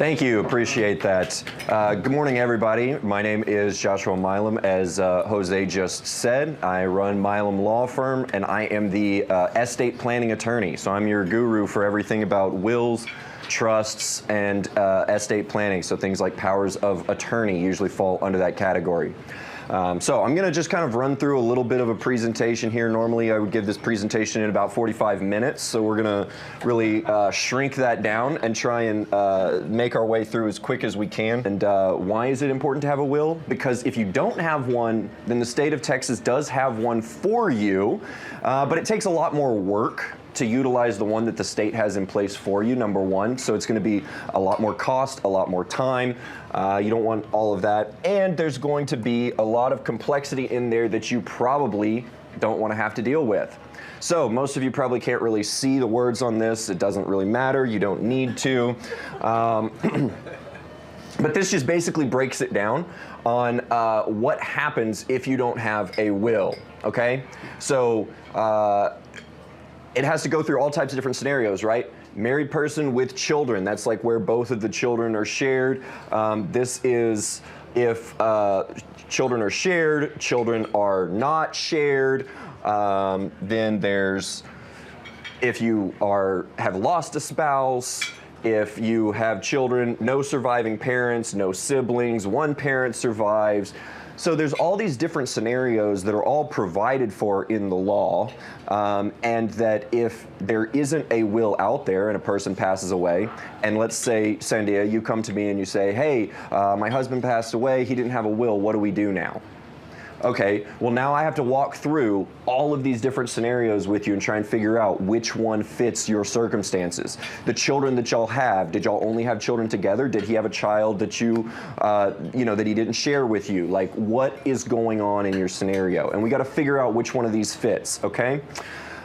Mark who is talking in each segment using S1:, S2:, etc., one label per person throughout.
S1: Thank you, appreciate that. Good morning, everybody. My name is Joshua Milam. As Jose just said, I run Milam Law Firm, and I am the estate planning attorney. So I'm your guru for everything about wills, trusts, and estate planning. So things like powers of attorney usually fall under that category. So I'm going to just kind of run through a little bit of a presentation here. Normally I would give this presentation in about 45 minutes, so we're going to really shrink that down and try and make our way through as quick as we can. And why is it important to have a will? Because if you don't have one, then the state of Texas does have one for you, but it takes a lot more work to utilize the one that the state has in place for you, number one. So it's going to be a lot more cost, a lot more time. You don't want all of that. And there's going to be a lot of complexity in there that you probably don't want to have to deal with. So most of you probably can't really see the words on this. It doesn't really matter. You don't need to. But this just basically breaks it down on what happens if you don't have a will, okay? So it has to go through all types of different scenarios, right? Married person with children, that's like where both of the children are shared. This is if children are shared, children are not shared. Then there's if you have lost a spouse, if you have children, no surviving parents, no siblings, one parent survives. So there's all these different scenarios that are all provided for in the law, and that if there isn't a will out there and a person passes away, and let's say, Sandia, you come to me and you say, hey, my husband passed away, he didn't have a will, what do we do now? Okay, well now I have to walk through all of these different scenarios with you and try and figure out which one fits your circumstances. The children that y'all have, did y'all only have children together? Did he have a child that that he didn't share with you? Like, what is going on in your scenario? And we got to figure out which one of these fits, okay?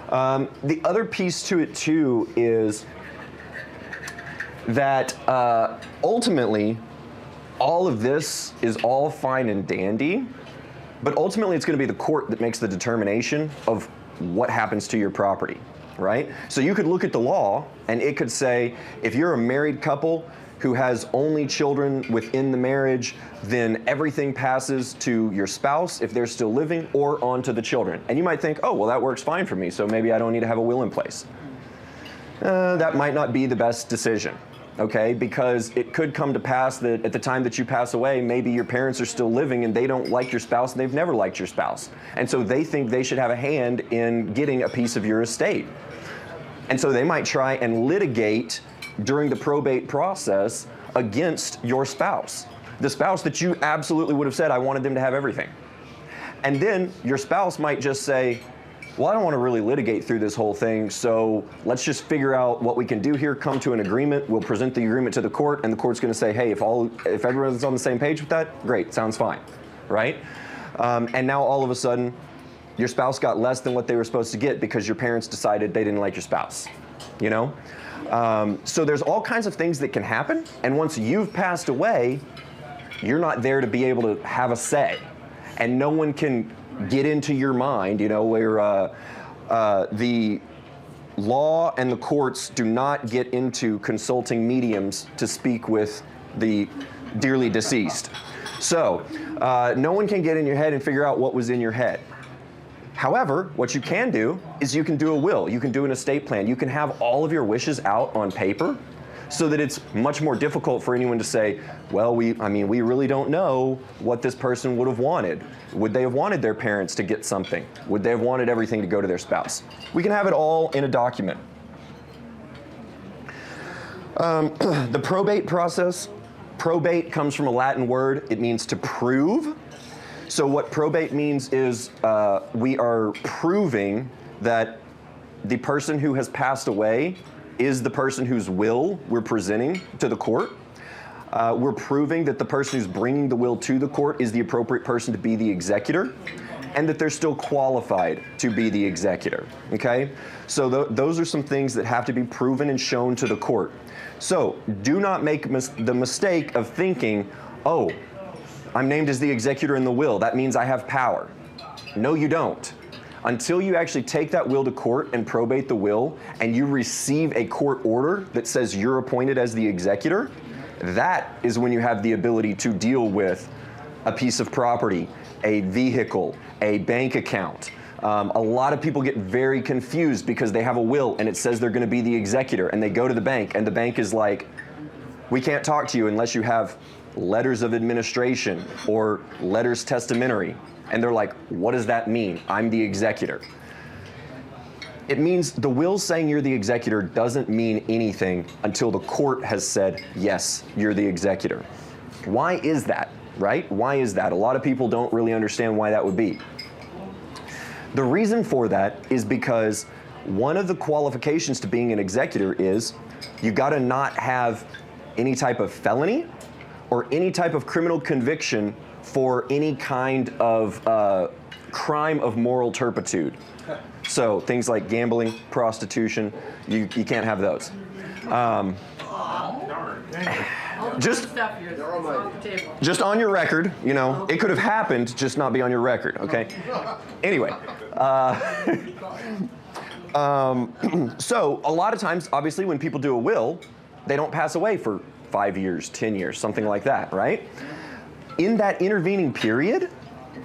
S1: The other piece to it too is that ultimately, all of this is all fine and dandy, but ultimately it's going to be the court that makes the determination of what happens to your property, right? So you could look at the law and it could say, if you're a married couple who has only children within the marriage, then everything passes to your spouse if they're still living, or on to the children. And you might think, oh, well, that works fine for me, so maybe I don't need to have a will in place. That might not be the best decision. Okay, because it could come to pass that at the time that you pass away, maybe your parents are still living and they don't like your spouse and they've never liked your spouse. And so they think they should have a hand in getting a piece of your estate. And so they might try and litigate during the probate process against your spouse. The spouse that you absolutely would have said, I wanted them to have everything. And then your spouse might just say, well, I don't want to really litigate through this whole thing, so let's just figure out what we can do here, come to an agreement, we'll present the agreement to the court, and the court's going to say, hey, if everyone's on the same page with that, great, sounds fine, right? And now all of a sudden, your spouse got less than what they were supposed to get because your parents decided they didn't like your spouse, you know? So there's all kinds of things that can happen, and once you've passed away, you're not there to be able to have a say, and no one can get into your mind, you know, where the law and the courts do not get into consulting mediums to speak with the dearly deceased. So no one can get in your head and figure out what was in your head. However, what you can do is you can do a will, you can do an estate plan, you can have all of your wishes out on paper, so that it's much more difficult for anyone to say, well, we really don't know what this person would have wanted. Would they have wanted their parents to get something? Would they have wanted everything to go to their spouse? We can have it all in a document. The probate process, probate comes from a Latin word. It means to prove. So what probate means is we are proving that the person who has passed away is the person whose will we're presenting to the court. We're proving that the person who's bringing the will to the court is the appropriate person to be the executor, and that they're still qualified to be the executor, okay? So those are some things that have to be proven and shown to the court. So do not make the mistake of thinking, oh, I'm named as the executor in the will, that means I have power. No, you don't. Until you actually take that will to court and probate the will, and you receive a court order that says you're appointed as the executor, That is when you have the ability to deal with a piece of property, a vehicle, a bank account. A lot of people get very confused because they have a will and it says they're going to be the executor, and they go to the bank and the bank is like, we can't talk to you unless you have letters of administration or letters testamentary. And they're like, what does that mean? I'm the executor. It means the will saying you're the executor doesn't mean anything until the court has said, yes, you're the executor. Why is that, right? Why is that? A lot of people don't really understand why that would be. The reason for that is because one of the qualifications to being an executor is you got to not have any type of felony or any type of criminal conviction for any kind of crime of moral turpitude. So things like gambling, prostitution, you can't have those. Just on your record, you know, it could have happened, just not be on your record, okay? Anyway, so a lot of times, obviously, when people do a will, they don't pass away for 5 years, 10 years, something like that, right? In that intervening period,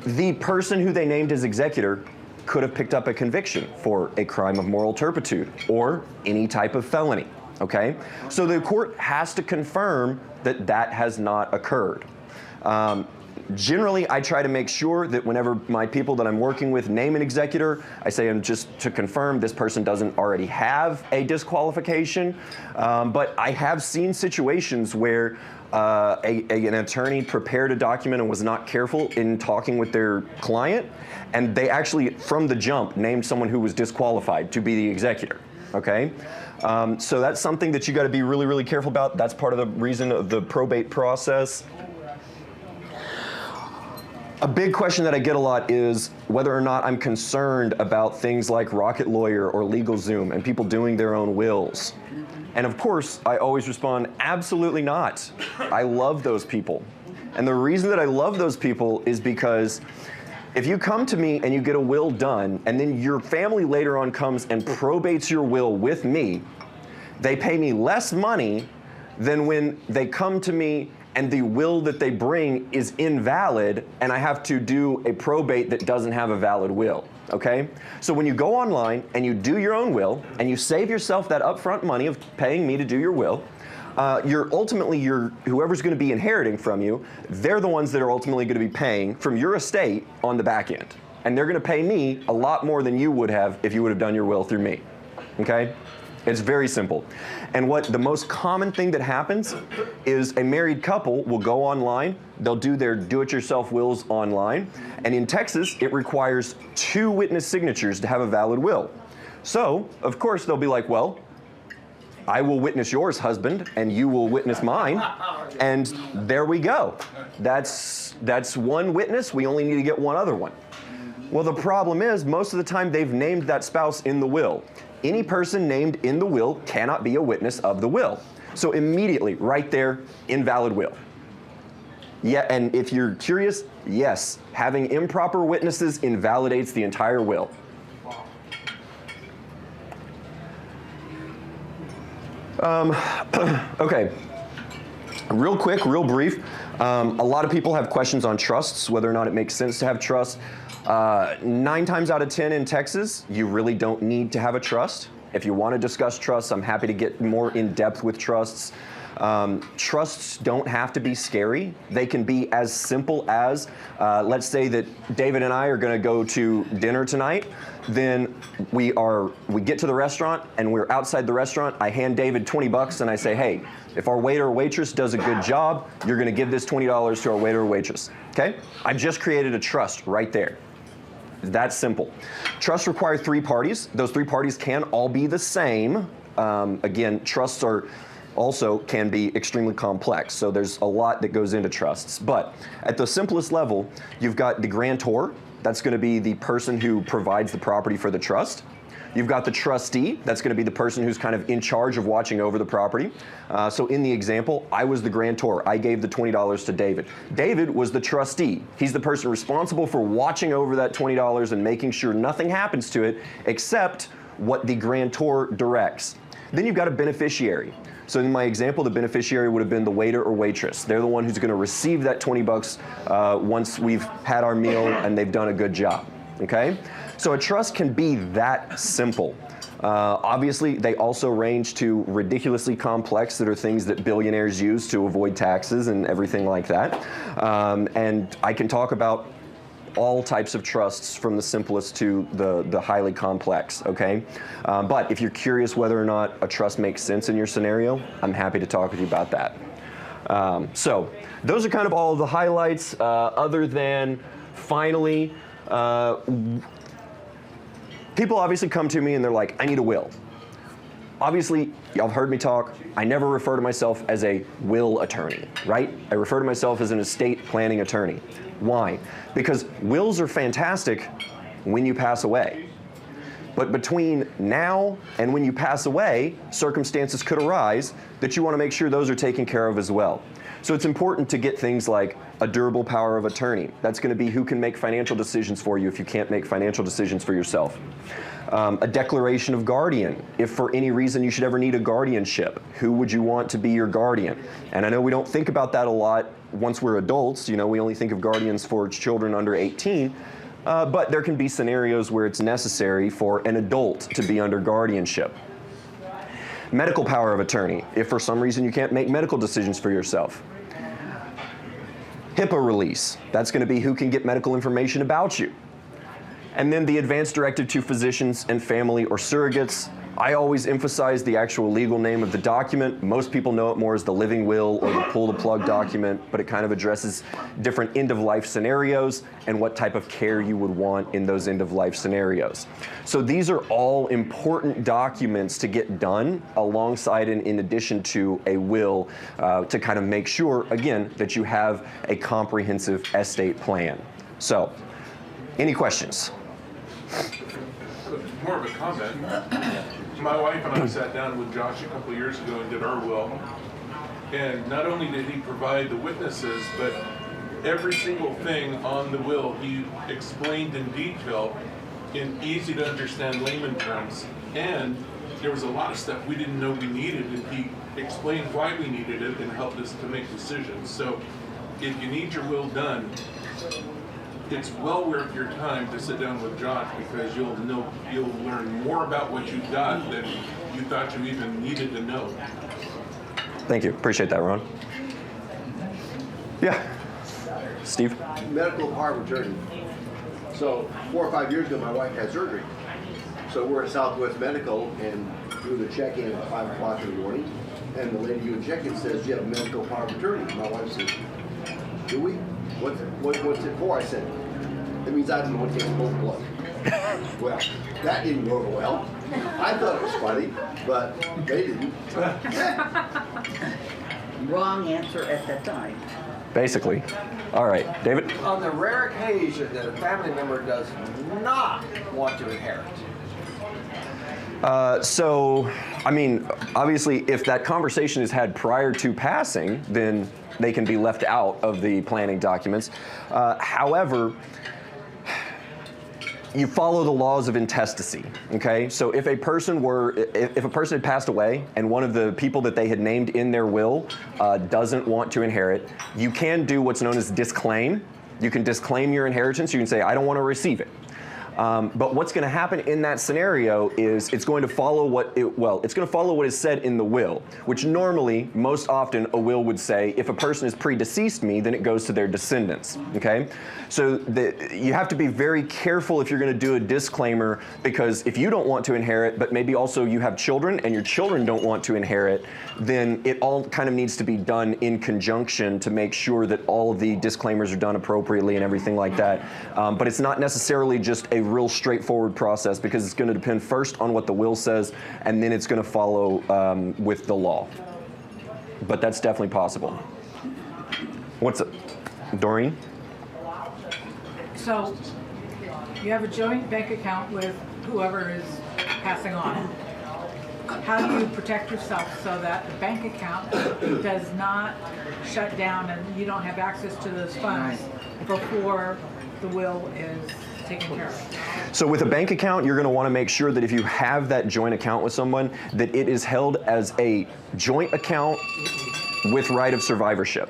S1: the person who they named as executor could have picked up a conviction for a crime of moral turpitude or any type of felony, okay? So the court has to confirm that that has not occurred. Generally, I try to make sure that whenever my people that I'm working with name an executor, I say them just to confirm this person doesn't already have a disqualification. But I have seen situations where an attorney prepared a document and was not careful in talking with their client, and they actually, from the jump, named someone who was disqualified to be the executor, okay? So that's something that you gotta be really, really careful about. That's part of the reason of the probate process. A big question that I get a lot is whether or not I'm concerned about things like Rocket Lawyer or LegalZoom and people doing their own wills. And of course, I always respond, absolutely not. I love those people. And the reason that I love those people is because if you come to me and you get a will done, and then your family later on comes and probates your will with me, they pay me less money than when they come to me and the will that they bring is invalid, and I have to do a probate that doesn't have a valid will, okay? So when you go online and you do your own will, and you save yourself that upfront money of paying me to do your will, whoever's gonna be inheriting from you, they're the ones that are ultimately gonna be paying from your estate on the back end. And they're gonna pay me a lot more than you would have if you would have done your will through me, okay? It's very simple. And what the most common thing that happens is a married couple will go online, they'll do their do-it-yourself wills online, and in Texas, it requires 2 witness signatures to have a valid will. So, of course, they'll be like, well, I will witness yours, husband, and you will witness mine, and there we go. That's one witness, we only need to get one other one. Well, the problem is, most of the time they've named that spouse in the will. Any person named in the will cannot be a witness of the will. So immediately, right there, invalid will. Yeah, and if you're curious, yes, having improper witnesses invalidates the entire will. Okay, real quick, real brief. A lot of people have questions on trusts, whether or not it makes sense to have trusts. 9 times out of 10 in Texas, you really don't need to have a trust. If you want to discuss trusts, I'm happy to get more in depth with trusts. Trusts don't have to be scary. They can be as simple as, let's say that David and I are going to go to dinner tonight. Then we get to the restaurant and we're outside the restaurant. I hand David $20 and I say, hey, if our waiter or waitress does a good job, you're going to give this $20 to our waiter or waitress. Okay? I just created a trust right there. That's simple. Trusts require 3 parties. Those 3 parties can all be the same. Again, trusts also can be extremely complex, so there's a lot that goes into trusts. But at the simplest level, you've got the grantor. That's going to be the person who provides the property for the trust. You've got the trustee. That's going to be the person who's kind of in charge of watching over the property. So in the example, I was the grantor. I gave the $20 to David. David was the trustee. He's the person responsible for watching over that $20 and making sure nothing happens to it except what the grantor directs. Then you've got a beneficiary. So in my example, the beneficiary would have been the waiter or waitress. They're the one who's going to receive that 20 bucks once we've had our meal and they've done a good job, okay? So a trust can be that simple. Obviously, they also range to ridiculously complex that are things that billionaires use to avoid taxes and everything like that. And I can talk about all types of trusts from the simplest to the highly complex, okay? But if you're curious whether or not a trust makes sense in your scenario, I'm happy to talk with you about that. So those are kind of all of the highlights, other than finally, people obviously come to me and they're like, I need a will. Obviously, y'all have heard me talk. I never refer to myself as a will attorney, right? I refer to myself as an estate planning attorney. Why? Because wills are fantastic when you pass away. But between now and when you pass away, circumstances could arise that you want to make sure those are taken care of as well. So it's important to get things like a durable power of attorney. That's going to be who can make financial decisions for you if you can't make financial decisions for yourself. A declaration of guardian. If for any reason you should ever need a guardianship, who would you want to be your guardian? And I know we don't think about that a lot once we're adults. You know, we only think of guardians for children under 18. But there can be scenarios where it's necessary for an adult to be under guardianship. Medical power of attorney, if for some reason you can't make medical decisions for yourself. HIPAA release, that's going to be who can get medical information about you. And then the advance directive to physicians and family or surrogates. I always emphasize the actual legal name of the document. Most people know it more as the living will or the pull the plug document, but it kind of addresses different end-of-life scenarios and what type of care you would want in those end-of-life scenarios. So these are all important documents to get done alongside and in addition to a will to kind of make sure, again, that you have a comprehensive estate plan. So, any questions?
S2: More of a comment. My wife and I sat down with Josh a couple of years ago and did our will. And not only did he provide the witnesses, but every single thing on the will he explained in detail in easy to understand layman terms. And there was a lot of stuff we didn't know we needed, and he explained why we needed it and helped us to make decisions. So if you need your will done, it's well worth your time to sit down with Josh, because you'll learn more about what you've got than you thought you even needed to know.
S1: Thank you. Appreciate that, Ron. Yeah. Steve?
S3: Medical power of attorney. So 4 or 5 years ago, my wife had surgery. So we're at Southwest Medical and do the check-in at 5 o'clock in the morning. And the lady doing check-in says, you have medical power of attorney. My wife says, do we? What's it for? I said, it means I don't know what takes both blood. Well, that didn't go over well. I thought it was funny, but they didn't.
S4: Wrong answer at that time.
S1: Basically. All right, David?
S5: On the rare occasion that a family member does not want to inherit.
S1: So, I mean, obviously, if that conversation is had prior to passing, then they can be left out of the planning documents. However, you follow the laws of intestacy, okay? So if a person had passed away and one of the people that they had named in their will doesn't want to inherit, you can do what's known as disclaim. You can disclaim your inheritance. You can say, I don't want to receive it. But what's going to happen in that scenario is it's going to follow it's going to follow what is said in the will, which normally, most often, a will would say, if a person is predeceased me, then it goes to their descendants, okay? So you have to be very careful if you're going to do a disclaimer, because if you don't want to inherit, but maybe also you have children and your children don't want to inherit, then it all kind of needs to be done in conjunction to make sure that all of the disclaimers are done appropriately and everything like that. But it's not necessarily just a real straightforward process, because it's going to depend first on what the will says, and then it's going to follow with the law. But that's definitely possible. What's it? Doreen?
S6: So you have a joint bank account with whoever is passing on. How do you protect yourself so that the bank account does not shut down and you don't have access to those funds before the will is taken care of?
S1: So with a bank account, you're going to want to make sure that if you have that joint account with someone, that it is held as a joint account with right of survivorship.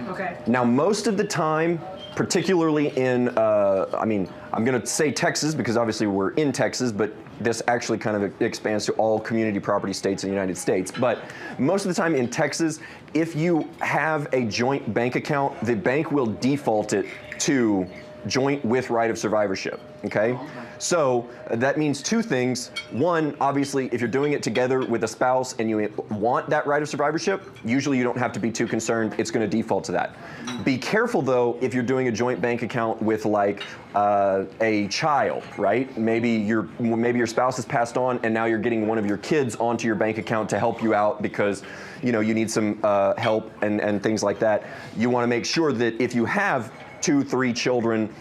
S6: Okay.
S1: Now, most of the time, particularly in, I'm going to say Texas because obviously we're in Texas, but this actually kind of expands to all community property states in the United States. But most of the time in Texas, if you have a joint bank account, the bank will default it to joint with right of survivorship, okay? So that means two things. One, obviously, if you're doing it together with a spouse and you want that right of survivorship, usually you don't have to be too concerned. It's going to default to that. Be careful, though, if you're doing a joint bank account with like a child, right? Maybe your spouse has passed on and now you're getting one of your kids onto your bank account to help you out because you need some help and things like that. You want to make sure that if you have 2, 3 children,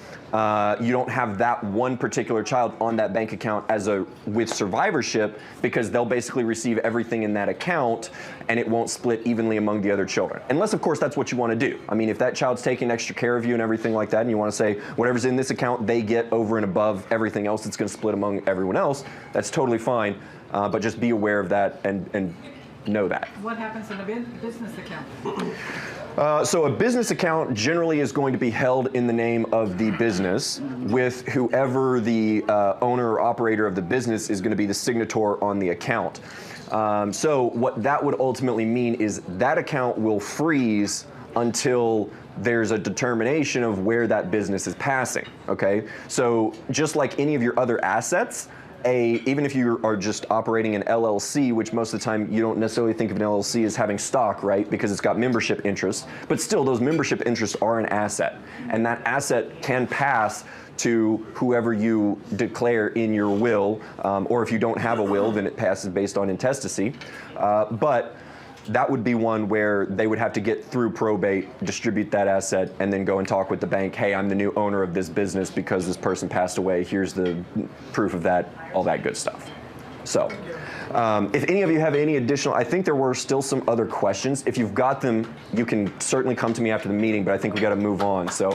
S1: you don't have that one particular child on that bank account with survivorship, because they'll basically receive everything in that account and it won't split evenly among the other children. Unless, of course, that's what you want to do. I mean, if that child's taking extra care of you and everything like that, and you want to say whatever's in this account, they get over and above everything else that's going to split among everyone else, that's totally fine. But just be aware of that and know that.
S6: What happens in a business account?
S1: So a business account generally is going to be held in the name of the business, with whoever the owner or operator of the business is going to be the signator on the account. So what that would ultimately mean is that account will freeze until there's a determination of where that business is passing, okay? So just like any of your other assets, even if you are just operating an LLC, which most of the time you don't necessarily think of an LLC as having stock, right? Because it's got membership interests, but still those membership interests are an asset. And that asset can pass to whoever you declare in your will, or if you don't have a will, then it passes based on intestacy. But that would be one where they would have to get through probate, distribute that asset, and then go and talk with the bank. Hey, I'm the new owner of this business because this person passed away. Here's the proof of that, all that good stuff. So if any of you have any additional, I think there were still some other questions. If you've got them, you can certainly come to me after the meeting, but I think we got to move on. So.